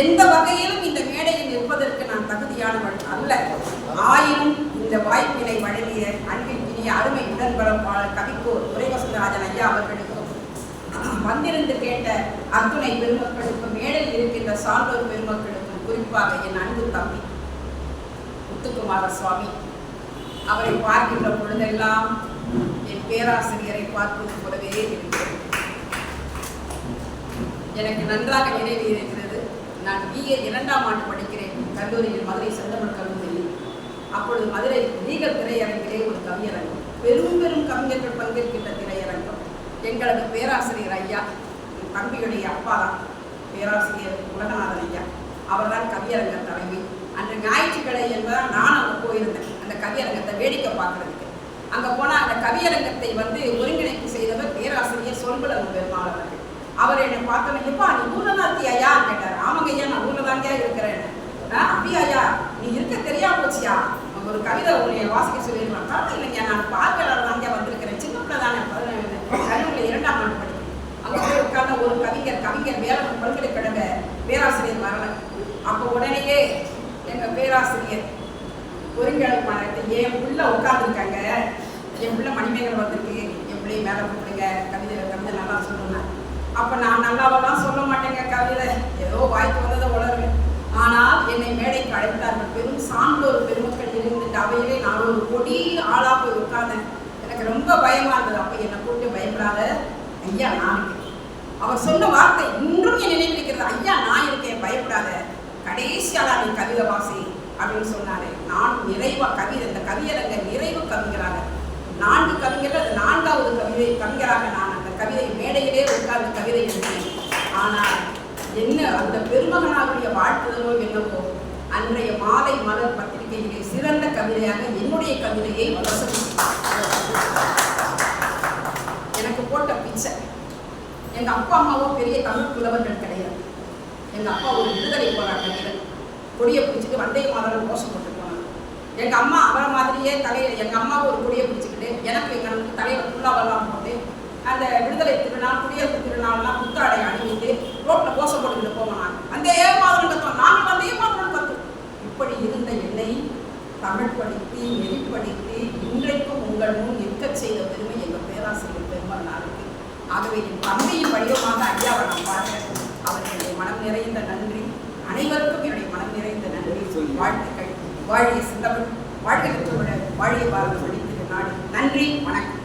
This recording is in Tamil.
எந்த வகையிலும் இந்த மேடையில் நிற்பதற்கு நான் தகுதியானவள் அல்ல. ஆயினும் இந்த வாய்ப்பினை வழங்கிய அன்பிற்கினிய அருமை உடன்பரப்பாளர் கவிக்கோர் துரைவசந்தராஜன் ஐயா அவர்களுக்கும் வந்திருந்து கேட்ட அத்துணை பெருமக்களுக்கும் மேடையில் இருக்கின்ற சான்றோர் பெருமக்களுக்கும் குறிப்பாக என் அன்பு தம்பி முத்துக்குமார சுவாமி அவரை பார்க்கின்ற பொழுதெல்லாம் என் பேராசிரியரை பார்ப்பது போலவே இருக்கிறது. எனக்கு நன்றாக நினைவு இருக்கிறது. நான் BA 2ஆம் ஆண்டு படிக்கிறேன் கல்லூரியில், மதுரை செந்தமிழ் கல்லூரியில். அப்பொழுது மதுரை லீகல் திரையரங்கிலே ஒரு கவியரங்கம், பெரும் பெரும் கவிஞர்கள் பங்கேற்கின்ற திரையரங்கம். எங்களது பேராசிரியர் ஐயா, தம்பியுடைய அப்பா தான் பேராசிரியர் உலகநாதன் ஐயா, அவர் தான் கவியரங்க தலைவி. அன்று ஞாயிற்றுக்கிழமை என்பதால் நான் அங்கே போயிருந்தேன் அந்த கவியரங்கத்தை வேடிக்கை பார்க்கறதுக்கு. அங்கே போனால் அந்த கவியரங்கத்தை ஒருங்கிணைப்பு செய்தவர் பேராசிரியர் சொல்புலன் பெருமாள் அவர்கள். அவர் என்னை பார்த்தோன்னே, எப்பா நீ ஊரில் தான் இருக்கியா கேட்டார். ஆமாங்க ஐயா, நான் ஊரில் தாங்க இருக்கிறேன். அப்படியா ஐயா, நீ இருக்க தெரியாம போச்சியா, ஒரு கவிதை உன்னை வாசிக்க சொல்லிடுவாங்க. இல்லைங்க, நான் பார்வையாளர் தாங்க வந்திருக்கிறேன், சின்ன பிள்ளை தானே, கல்லூரியில் 2ஆம் ஆண்டு படிக்கிறேன். அங்கே போய் உட்கார்ந்த ஒரு கவிஞர் வேளாண் பல்கலைக்கழக பேராசிரியர் வரல. அப்போ உடனேயே எங்கள் பேராசிரியர் ஒருங்கிணைப்பாளர்கிட்ட, என் பிள்ளை உட்காந்துருக்காங்க, என் பிள்ளை மணிமேகலை வந்திருக்கு, என் பிள்ளையை மேலே கூப்பிடுங்க, கவிதை நல்லா சொல்லணும். அப்போ நான் நல்லாவெல்லாம் சொல்ல மாட்டேங்க, கவிதை ஏதோ வாய்க்கு வந்ததை உளருவேன். ஆனால் என்னை மேடைக்கு அழைத்தார்கள். பெரும் சான்றோர் பெருமக்கள் இருந்துட்டு அவையிலே நான் ஒரு கொடி ஆளா போய் உட்கார்ந்தேன். எனக்கு ரொம்ப பயமா இருந்தது. அப்போ என்னை கூப்பிட்டு, பயப்படாத ஐயா நான் இருக்கேன். அவர் சொன்ன வார்த்தை இன்றும் என் நினைவிருக்கிறது. ஐயா நான் இருக்கேன், பயப்படாத, கடைசியாளா நீ கவிதை வாசி அப்படின்னு சொன்னாரு. நான் நிறைவா கவிதை, இந்த கவியரங்க நிறைவு கவிஞராக 4 கவிஞர்கள், அது 4வது கவிஞராக நான் அந்த கவிதை மேடையிலே உட்கார்ந்து கவிதை எழுதினேன். ஆனால் என்ன அந்த பெருமகனாருடைய வாழ்த்துதலோ என்னவோ, அன்றைய மாலை மலர் பத்திரிகையிலே சிறந்த கவிதையாக என்னுடைய கவிதையை எனக்கு போட்ட பிச்சை. எங்க அப்பா அம்மாவோ பெரிய தமிழ் புலவர்கள் கிடையாது. எங்க அப்பா ஒரு விடுதலை போராட்ட வீரர், கொடியை பிடிச்சிட்டு வந்தே மாதம் கோஷம் போட்டு போனாங்க. எங்க அம்மா அவரை மாதிரியே தலையில, எங்க அம்மா ஒரு கொடியை பிடிச்சிக்கிட்டு எனக்கு எங்களுக்கு தலையில ஃபுல்லாவெல்லாம் போட்டு அந்த விடுதலை திருநாள், குடியரசு திருநாள்லாம் புத்தாடை அணிவித்து ரோட்ல கோஷம் போட்டுக்கிட்டு போவாங்க. வந்தே மாதிரி கத்தோம், நாங்கள் வந்தே மாதிரி கத்தோம். இப்படி இருந்த என்னை தமிழ் படித்து நெறிப்படுத்தி இன்றைக்கும் உங்கள் முன் நிற்க செய்த பெருமை எங்கள் பேராசிரியர் பெருமானாருக்கு. ஆகவே என் தந்தையின் வடிவமாக ஐயாவை நான் பார்க்கிறேன். அவர்களுடைய மனம் நிறைந்த நன்றி, அனைவருக்கும் என்னுடைய மனம் நிறைந்த நன்றி, வாழ்த்துக்கள். வாழிய சிந்தமிழ், வாழ்க்கை வாழிய பாரத படித்திரு நாடு. நன்றி, வணக்கம்.